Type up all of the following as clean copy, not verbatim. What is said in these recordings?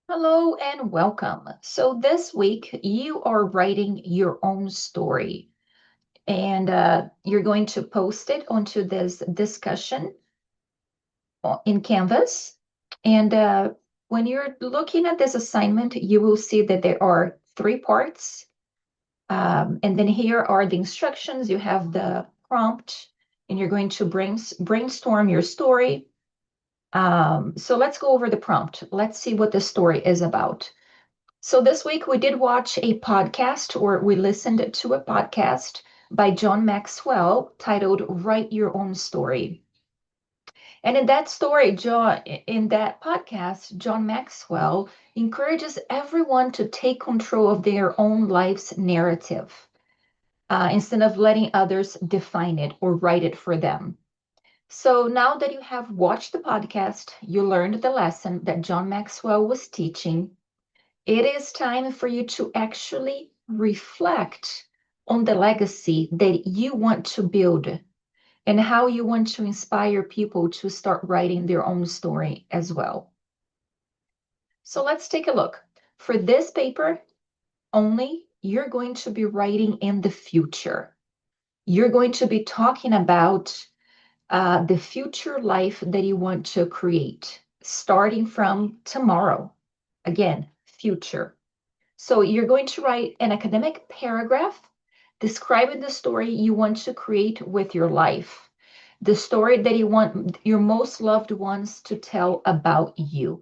Hello and welcome. So this week you are writing your own story and you're going to post it onto this discussion in Canvas. And when you're looking at this assignment, you will see that there are three parts. And then here are the instructions. You have the prompt and you're going to brainstorm your story. So let's go over the prompt. Let's see what the story is about. So this week we did watch a podcast, or we listened to a podcast by John Maxwell titled Write Your Own Story. And in that story, in that podcast, John Maxwell encourages everyone to take control of their own life's narrative instead of letting others define it or write it for them. So now that you have watched the podcast, you learned the lesson that John Maxwell was teaching. It is time for you to actually reflect on the legacy that you want to build and how you want to inspire people to start writing their own story as well. So let's take a look. For this paper only, you're going to be writing in the future. You're going to be talking about the future life that you want to create, starting from tomorrow. Again, future. So you're going to write an academic paragraph describing the story you want to create with your life, the story that you want your most loved ones to tell about you.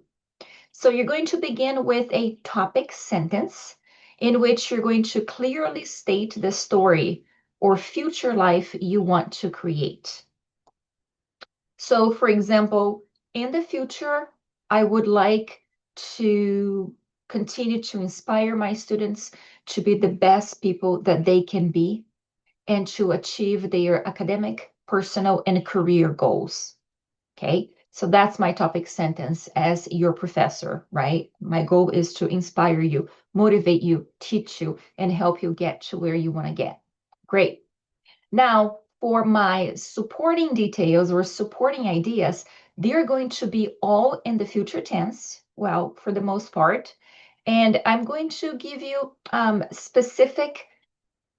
So you're going to begin with a topic sentence in which you're going to clearly state the story or future life you want to create. So, for example, in the future, I would like to continue to inspire my students to be the best people that they can be and to achieve their academic, personal, and career goals. Okay, so that's my topic sentence as your professor, right? My goal is to inspire you, motivate you, teach you, and help you get to where you want to get. Great. Now, for my supporting details or supporting ideas, they're going to be all in the future tense, well, for the most part. And I'm going to give you specific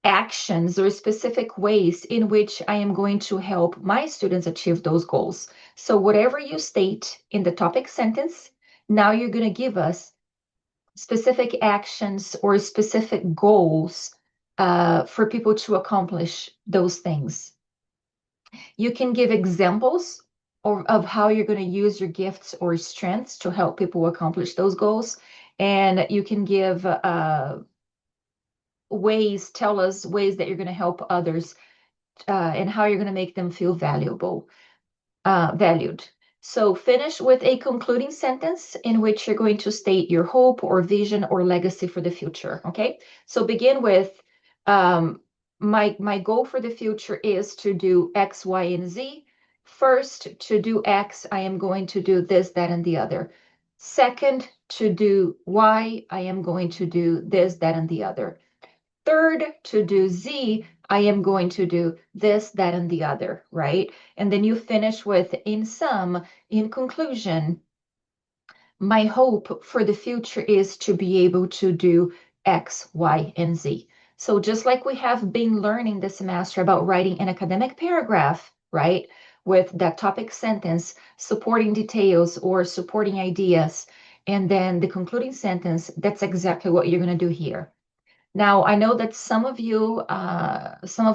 actions or specific ways in which I am going to help my students achieve those goals. So, whatever you state in the topic sentence, now you're going to give us specific actions or specific goals for people to accomplish those things. You can give examples of how you're going to use your gifts or strengths to help people accomplish those goals. And you can give tell us ways that you're going to help others and how you're going to make them feel valued. So finish with a concluding sentence in which you're going to state your hope or vision or legacy for the future. Okay, so begin with my goal for the future is to do X, Y, and Z. First, to do X, I am going to do this, that, and the other. Second, to do Y, I am going to do this, that, and the other. Third, to do Z, I am going to do this, that, and the other, right? And then you finish with, in sum, in conclusion, my hope for the future is to be able to do X, Y, and Z. So just like we have been learning this semester about writing an academic paragraph, right? With that topic sentence, supporting details or supporting ideas, and then the concluding sentence, that's exactly what you're going to do here. Now, I know that some of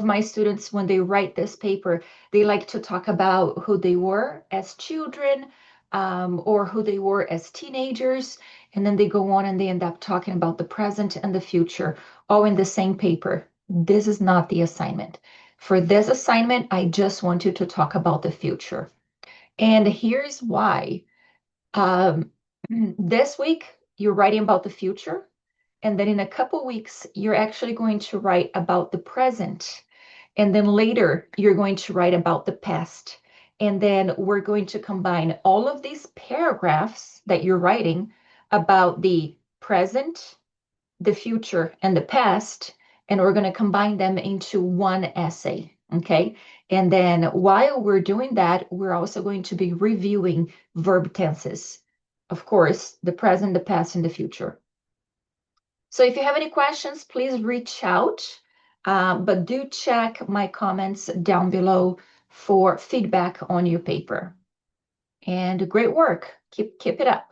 my students, when they write this paper, they like to talk about who they were as children, or who they were as teenagers, and then they go on and they end up talking about the present and the future, all in the same paper. This is not the assignment. For this assignment, I just want you to talk about the future. And here's why. Um, this week, you're writing about the future. And then in a couple weeks, you're actually going to write about the present. And then later, you're going to write about the past. And then we're going to combine all of these paragraphs that you're writing about the present, the future, and the past. And we're going to combine them into one essay. Okay. And then while we're doing that, we're also going to be reviewing verb tenses. of course, the present, the past, and the future. So if you have any questions, please reach out, but do check my comments down below for feedback on your paper. And great work. Keep it up.